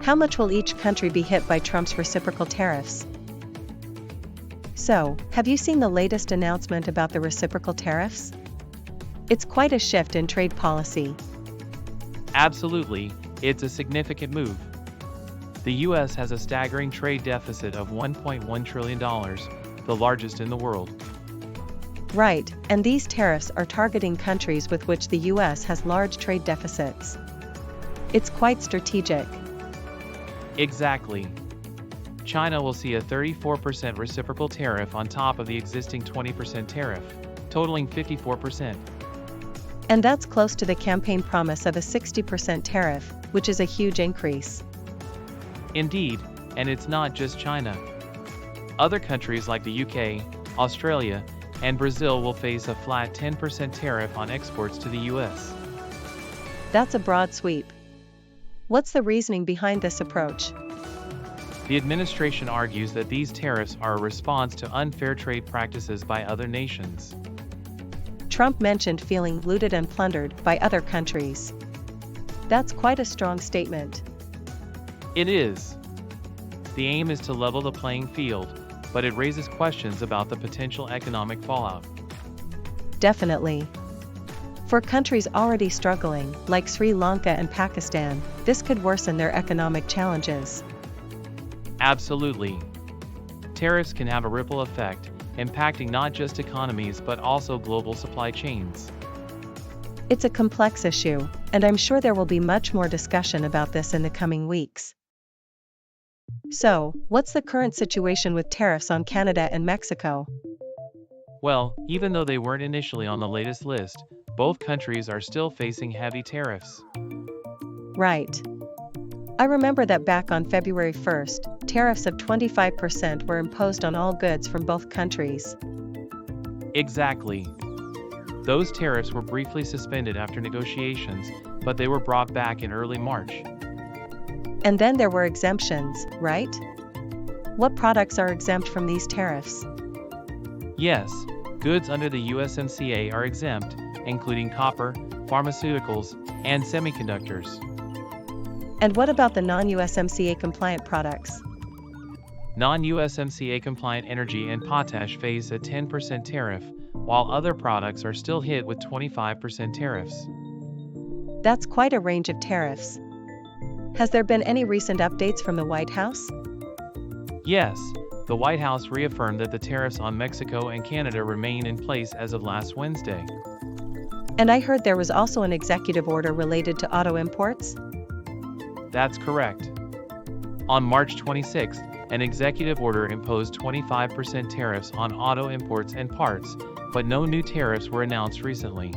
How much will each country be hit by Trump's reciprocal tariffs? So, have you seen the latest announcement about the reciprocal tariffs? It's quite a shift in trade policy. Absolutely, it's a significant move. The U.S. has a staggering trade deficit of $1.1 trillion, the largest in the world. Right, and these tariffs are targeting countries with which the U.S. has large trade deficits. It's quite strategic. Exactly. China will see a 34% reciprocal tariff on top of the existing 20% tariff, totaling 54%. And that's close to the campaign promise of a 60% tariff, which is a huge increase. Indeed, and it's not just China. Other countries like the UK, Australia, and Brazil will face a flat 10% tariff on exports to the US. That's a broad sweep. What's the reasoning behind this approach? The administration argues that these tariffs are a response to unfair trade practices by other nations. Trump mentioned feeling looted and plundered by other countries. That's quite a strong statement. It is. The aim is to level the playing field, but it raises questions about the potential economic fallout. Definitely. For countries already struggling, like Sri Lanka and Pakistan, this could worsen their economic challenges. Absolutely. Tariffs can have a ripple effect, impacting not just economies but also global supply chains. It's a complex issue, and I'm sure there will be much more discussion about this in the coming weeks. So, what's the current situation with tariffs on Canada and Mexico? Well, even though they weren't initially on the latest list, both countries are still facing heavy tariffs. Right. I remember that back on February 1st, tariffs of 25% were imposed on all goods from both countries. Exactly. Those tariffs were briefly suspended after negotiations, but they were brought back in early March. And then there were exemptions, right? What products are exempt from these tariffs? Yes, goods under the USMCA are exempt, including copper, pharmaceuticals, and semiconductors. And what about the non-USMCA compliant products? Non-USMCA compliant energy and potash face a 10% tariff, while other products are still hit with 25% tariffs. That's quite a range of tariffs. Has there been any recent updates from the White House? Yes, the White House reaffirmed that the tariffs on Mexico and Canada remain in place as of last Wednesday. And I heard there was also an executive order related to auto imports? That's correct. On March 26, an executive order imposed 25% tariffs on auto imports and parts, but no new tariffs were announced recently.